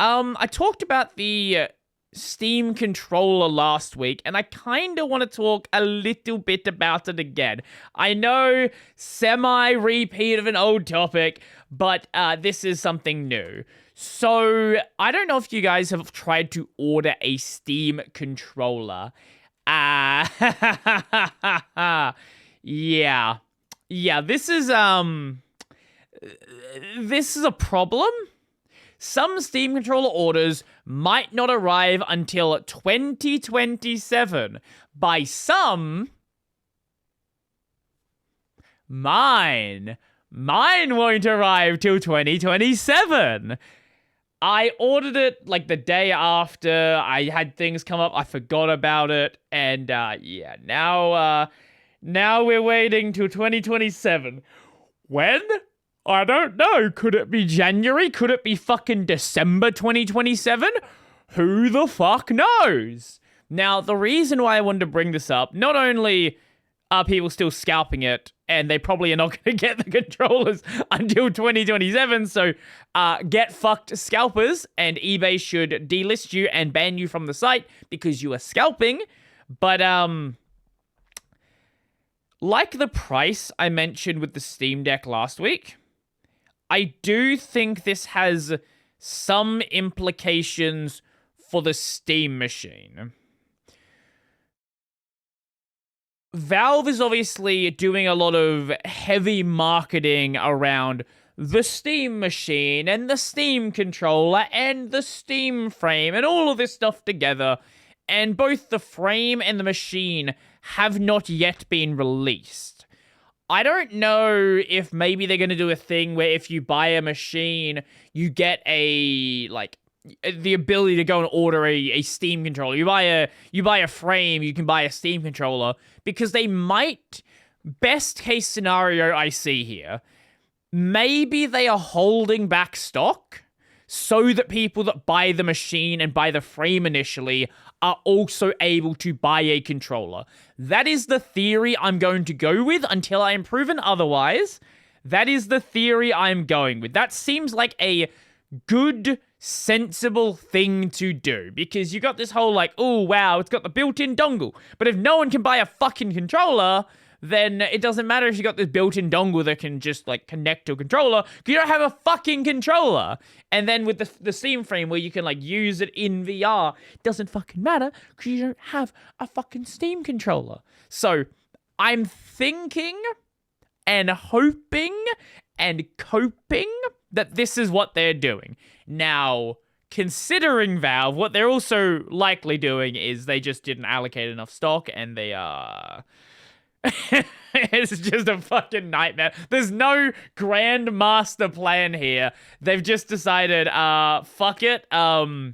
I talked about the Steam controller last week, and I kind of want to talk a little bit about it again. I know, semi-repeat of an old topic, but this is something new. So, I don't know if you guys have tried to order a Steam controller. Yeah. Yeah, this is a problem. Some Steam controller orders might not arrive until 2027. By some, mine won't arrive till 2027. I ordered it like the day after. I had things come up. I forgot about it. And yeah, now we're waiting till 2027. When? I don't know. Could it be January? Could it be fucking December 2027? Who the fuck knows? Now, the reason why I wanted to bring this up, not only are people still scalping it, and they probably are not going to get the controllers until 2027, so get fucked scalpers, and eBay should delist you and ban you from the site because you are scalping, but like the price I mentioned with the Steam Deck last week, I do think this has some implications for the Steam machine. Valve is obviously doing a lot of heavy marketing around the Steam machine and the Steam controller and the Steam frame and all of this stuff together. And both the frame and the machine have not yet been released. I don't know if maybe they're going to do a thing where if you buy a machine, you get the ability to go and order a Steam controller. You buy a frame, you can buy a Steam controller, because they might, best case scenario I see here, maybe they are holding back stock so that people that buy the machine and buy the frame initially are also able to buy a controller. That is the theory I'm going to go with until I am proven otherwise. That is the theory I'm going with. That seems like a good, sensible thing to do, because you got this whole like, oh wow, it's got the built-in dongle, but if no one can buy a fucking controller, then it doesn't matter if you got this built-in dongle that can just like connect to a controller, because you don't have a fucking controller. And then with the Steam frame where you can like use it in VR, it doesn't fucking matter because you don't have a fucking Steam controller. So I'm thinking and hoping and coping that this is what they're doing. Now, considering Valve, what they're also likely doing is they just didn't allocate enough stock, and they are... It's just a fucking nightmare. There's no grand master plan here. They've just decided, fuck it. You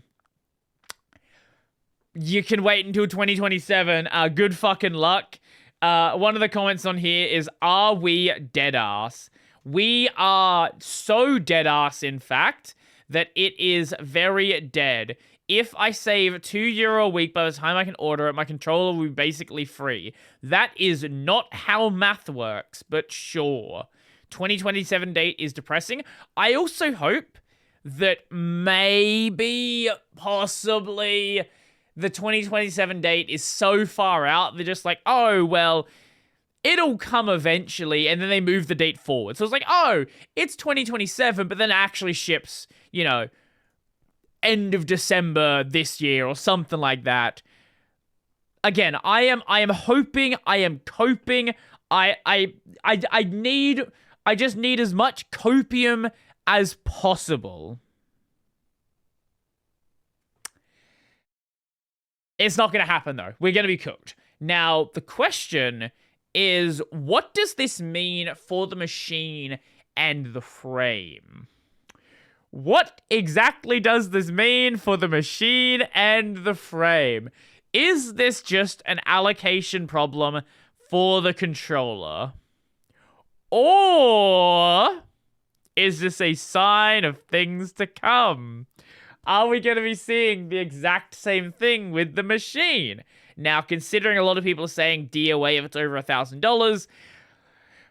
can wait until 2027. Good fucking luck. One of the comments on here is, are we dead ass? We are so dead ass, in fact, that it is very dead. If I save €2 a week by the time I can order it, my controller will be basically free. That is not how math works, but sure. 2027 date is depressing. I also hope that maybe, possibly, the 2027 date is so far out, they're just like, oh, well, it'll come eventually, and then they move the date forward. So it's like, oh, it's 2027, but then it actually ships, you know, end of December this year or something like that. Again, I am hoping, I am coping. I just need as much copium as possible. It's not going to happen though. We're going to be cooked. Now, the question is, what does this mean for the machine and the frame? What exactly does this mean for the machine and the frame? Is this just an allocation problem for the controller? Or is this a sign of things to come? Are we going to be seeing the exact same thing with the machine? Now, considering a lot of people are saying DOA if it's over $1,000,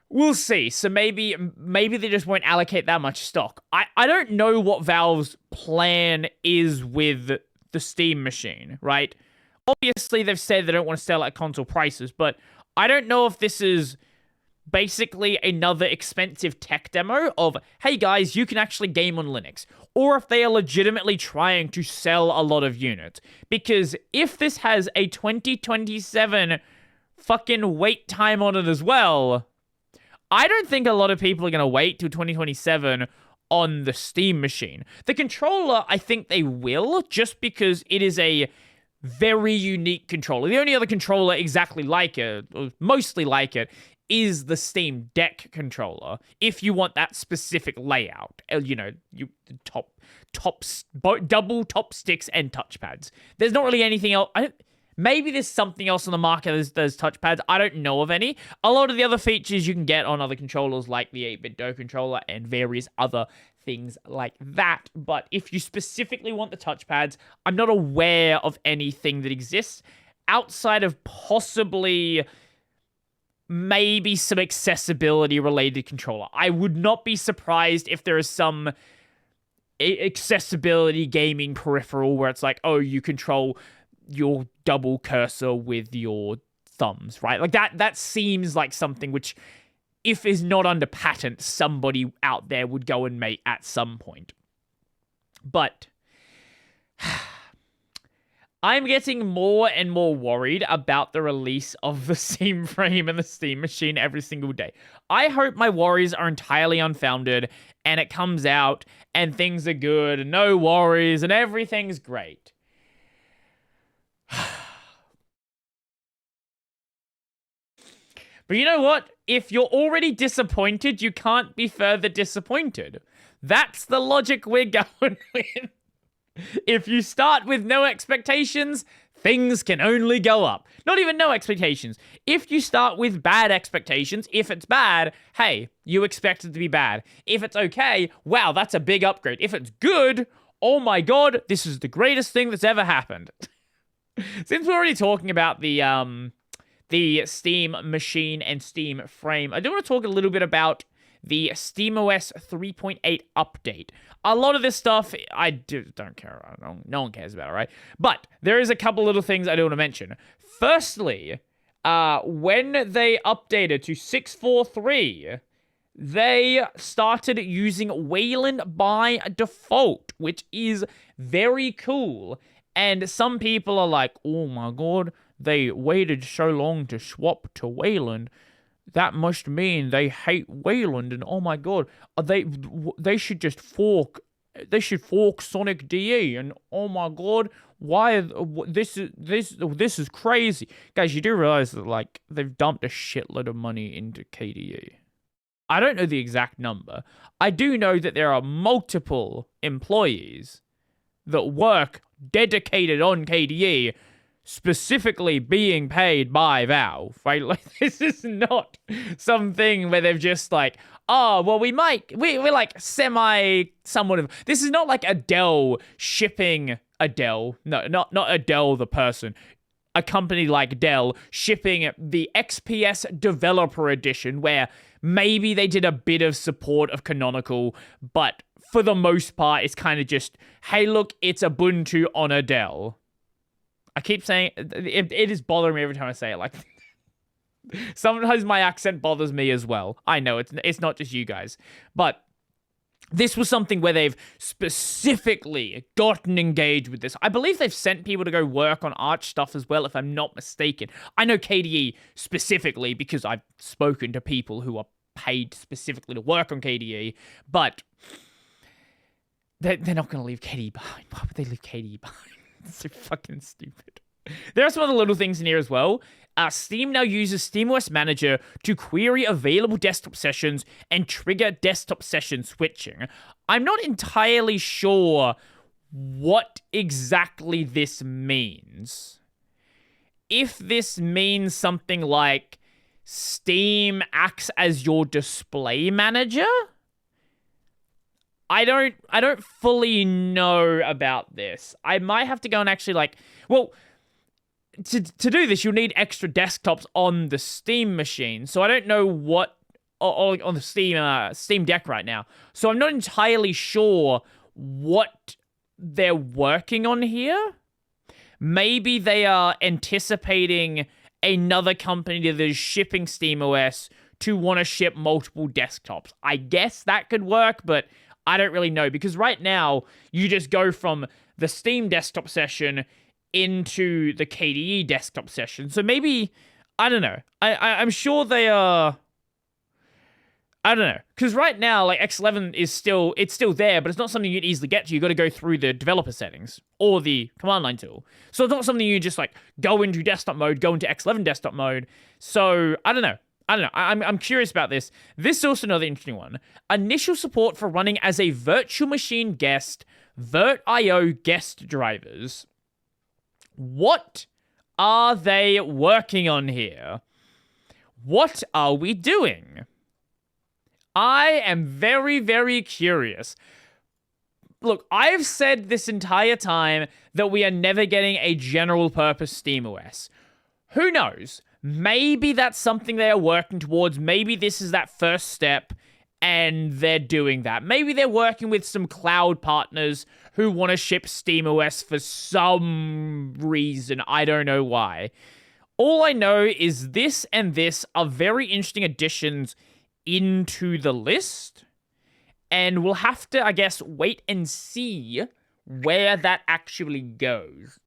We'll see. So maybe they just won't allocate that much stock. I don't know what Valve's plan is with the Steam machine, right? Obviously, they've said they don't want to sell at console prices, but I don't know if this is basically another expensive tech demo of, hey guys, you can actually game on Linux, or if they are legitimately trying to sell a lot of units. Because if this has a 2027 fucking wait time on it as well, I don't think a lot of people are going to wait till 2027 on the Steam machine. The controller, I think they will, just because it is a very unique controller. The only other controller exactly like it, or mostly like it, is the Steam Deck controller. If you want that specific layout, double top sticks and touchpads. There's not really anything else. Maybe there's something else on the market there's touchpads. I don't know of any. A lot of the other features you can get on other controllers like the 8-bit Do controller and various other things like that. But if you specifically want the touchpads, I'm not aware of anything that exists outside of possibly maybe some accessibility related controller. I would not be surprised if there is some accessibility gaming peripheral where it's like, oh, you control your double cursor with your thumbs, right? Like that seems like something which, if is not under patent, somebody out there would go and make at some point. But I'm getting more and more worried about the release of the Steam frame and the Steam machine every single day. I hope my worries are entirely unfounded and it comes out and things are good and no worries and everything's great. But you know what? If you're already disappointed, you can't be further disappointed. That's the logic we're going with. If you start with no expectations, things can only go up. Not even no expectations. If you start with bad expectations, if it's bad, hey, you expect it to be bad. If it's okay, wow, that's a big upgrade. If it's good, oh my god, this is the greatest thing that's ever happened. Since we're already talking about the Steam machine and Steam frame, I do want to talk a little bit about the SteamOS 3.8 update. A lot of this stuff, I don't care about. No one cares about it, right? But there is a couple little things I do want to mention. Firstly, when they updated to 6.4.3, they started using Wayland by default, which is very cool. And some people are like, oh my god, they waited so long to swap to Wayland. That must mean they hate Wayland, and oh my god, they should just fork. They should fork Sonic DE, and oh my god, why this is crazy, guys. You do realize that like they've dumped a shitload of money into KDE. I don't know the exact number. I do know that there are multiple employees that work dedicated on KDE, specifically being paid by Valve, right? Like, this is not something where they've just like, oh, well, we're like somewhat of, this is not like Adele shipping Adele. No, not Adele the person. A company like Dell shipping the XPS Developer Edition, where maybe they did a bit of support of Canonical, but for the most part, it's kind of just, hey, look, it's Ubuntu on a Dell. I keep saying, it is bothering me every time I say it. Like, sometimes my accent bothers me as well. I know, it's not just you guys. But this was something where they've specifically gotten engaged with this. I believe they've sent people to go work on Arch stuff as well, if I'm not mistaken. I know KDE specifically because I've spoken to people who are paid specifically to work on KDE, but they're not going to leave KDE behind. Why would they leave KDE behind? It's so fucking stupid. There are some other little things in here as well. Steam now uses SteamOS Manager to query available desktop sessions and trigger desktop session switching. I'm not entirely sure what exactly this means. If this means something like Steam acts as your display manager, I don't fully know about this. I might have to go and actually to do this, you'll need extra desktops on the Steam machine. So I don't know what on the Steam Deck right now. So I'm not entirely sure what they're working on here. Maybe they are anticipating another company that is shipping SteamOS to want to ship multiple desktops. I guess that could work, but I don't really know, because right now you just go from the Steam desktop session into the KDE desktop session. So maybe, I don't know. I'm sure they are. I don't know, because right now, like, X11 is still there, but it's not something you can easily get to. You got to go through the developer settings or the command line tool. So it's not something you just like go into desktop mode, go into X11 desktop mode. So I don't know. I'm curious about this. This is also another interesting one. Initial support for running as a virtual machine guest, VirtIO guest drivers. What are they working on here? What are we doing? I am very, very curious. Look, I've said this entire time that we are never getting a general purpose SteamOS. Who knows? Maybe that's something they are working towards. Maybe this is that first step and they're doing that. Maybe they're working with some cloud partners who want to ship SteamOS for some reason. I don't know why. All I know is this and this are very interesting additions into the list, and we'll have to, I guess, wait and see where that actually goes.